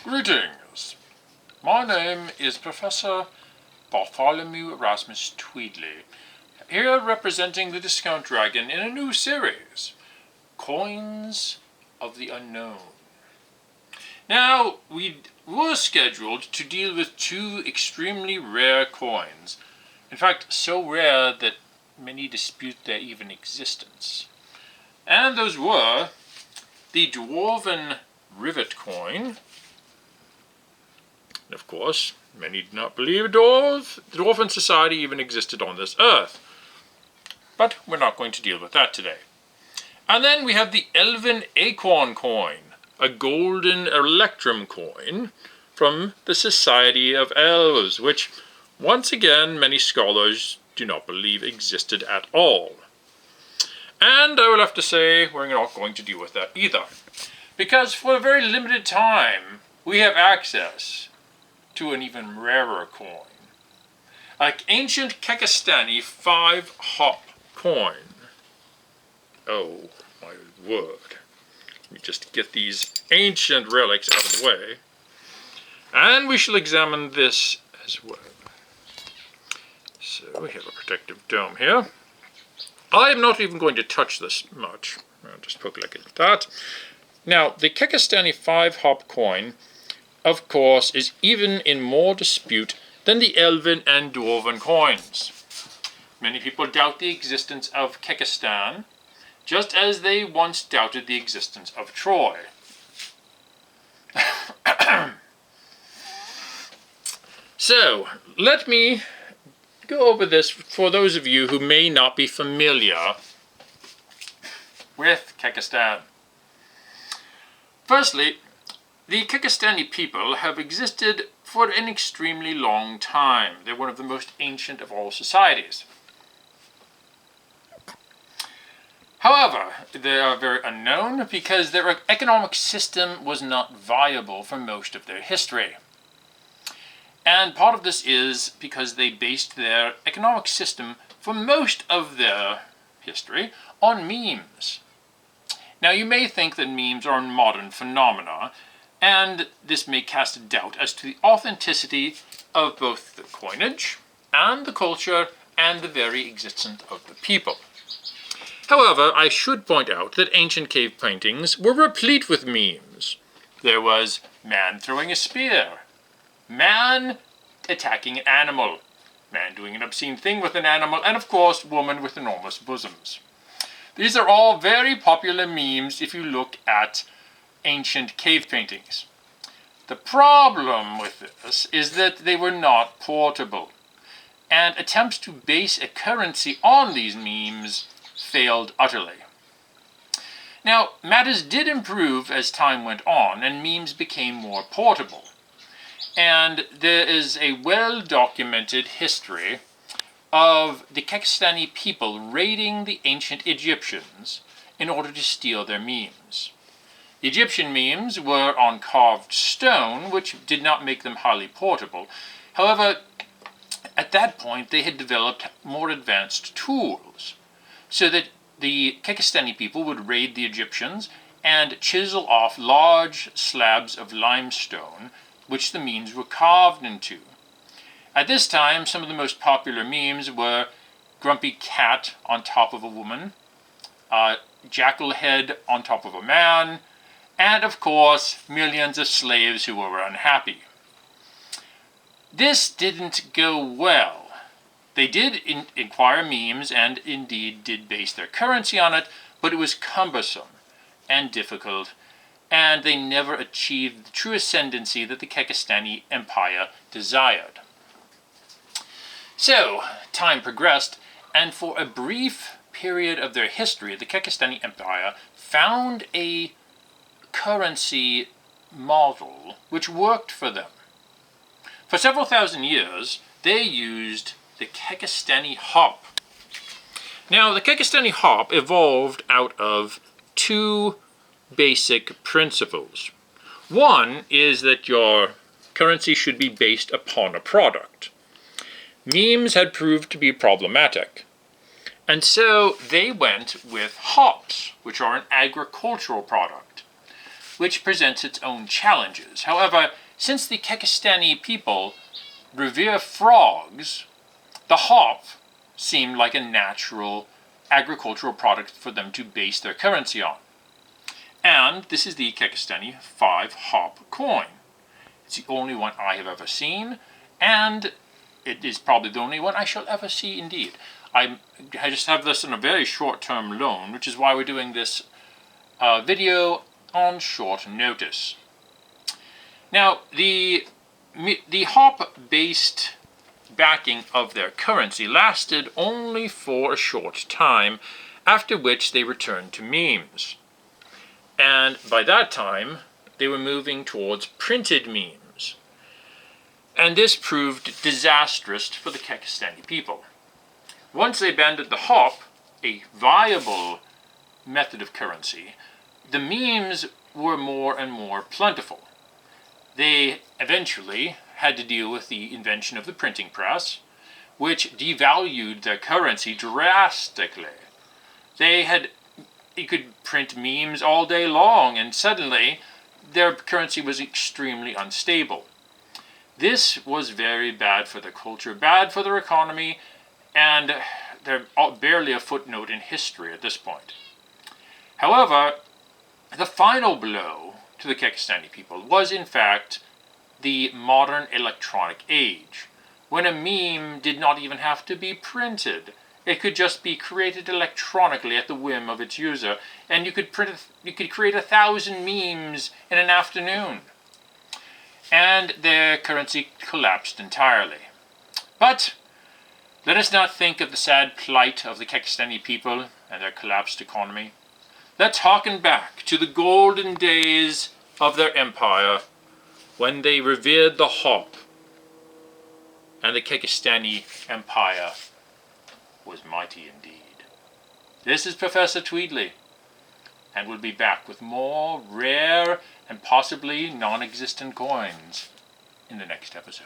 Greetings. My name is Professor Bartholomew Erasmus Tweedly, here representing the Discount Dragon in a new series, Coins of the Unknown. Now, we were scheduled to deal with two extremely rare coins. In fact, so rare that many dispute their even existence. And those were the Dwarven Rivet coin. Of course, many do not believe dwarven society even existed on this earth. But we're not going to deal with that today. And then we have the Elven Acorn coin, a golden electrum coin from the Society of Elves, which, once again, many scholars do not believe existed at all. And I will have to say, we're not going to deal with that either. Because for a very limited time, we have access to an even rarer coin. An Ancient Kekistani 5-hop coin. Oh, my word. Let me just get these ancient relics out of the way. And we shall examine this as well. So we have a protective dome here. I am not even going to touch this much. I'll just poke like that. Now, the Kekistani 5-hop coin, of course, is even in more dispute than the Elven and Dwarven coins. Many people doubt the existence of Kekistan, just as they once doubted the existence of Troy. So, let me go over this for those of you who may not be familiar with Kekistan. Firstly, the Kekistani people have existed for an extremely long time. They're one of the most ancient of all societies. However, they are very unknown because their economic system was not viable for most of their history. And part of this is because they based their economic system for most of their history on memes. Now, you may think that memes are a modern phenomena, and this may cast a doubt as to the authenticity of both the coinage and the culture and the very existence of the people. However, I should point out that ancient cave paintings were replete with memes. There was man throwing a spear, man attacking an animal, man doing an obscene thing with an animal, and of course, woman with enormous bosoms. These are all very popular memes if you look at ancient cave paintings. The problem with this is that they were not portable, and attempts to base a currency on these memes failed utterly. Now, matters did improve as time went on, and memes became more portable. And there is a well-documented history of the Kekistani people raiding the ancient Egyptians in order to steal their memes. The Egyptian memes were on carved stone, which did not make them highly portable. However, at that point, they had developed more advanced tools, so that the Kekistani people would raid the Egyptians and chisel off large slabs of limestone, which the memes were carved into. At this time, some of the most popular memes were grumpy cat on top of a woman, jackal head on top of a man, and of course, millions of slaves who were unhappy. This didn't go well. They did acquire memes and indeed did base their currency on it, but it was cumbersome and difficult, and they never achieved the true ascendancy that the Kekistani Empire desired. So, time progressed, and for a brief period of their history, the Kekistani Empire found a currency model which worked for them. For several thousand years, they used the Kekistani hop. Now, the Kekistani hop evolved out of two basic principles. One is that your currency should be based upon a product. Memes had proved to be problematic, and so they went with hops, which are an agricultural product. which presents its own challenges. However, since the Kekistani people revere frogs, the hop seemed like a natural agricultural product for them to base their currency on. And this is the Kekistani 5 hop coin. It's the only one I have ever seen, and it is probably the only one I shall ever see indeed. I just have this on a very short-term loan, which is why we're doing this video on short notice. Now, the hop-based backing of their currency lasted only for a short time, after which they returned to memes. And by that time, they were moving towards printed memes. And this proved disastrous for the Kekistani people. Once they abandoned the hop, a viable method of currency, the memes were more and more plentiful. They eventually had to deal with the invention of the printing press, which devalued their currency drastically. You could print memes all day long, and suddenly their currency was extremely unstable. This was very bad for their culture, bad for their economy, and they're barely a footnote in history at this point. However, the final blow to the Kekistani people was, in fact, the modern electronic age, when a meme did not even have to be printed. It could just be created electronically at the whim of its user, and you could create 1,000 memes in an afternoon. And their currency collapsed entirely. But let us not think of the sad plight of the Kekistani people and their collapsed economy. Let's harken back to the golden days of their empire, when they revered the hop, and the Kekistani Empire was mighty indeed. This is Professor Tweedly, and we'll be back with more rare and possibly non-existent coins in the next episode.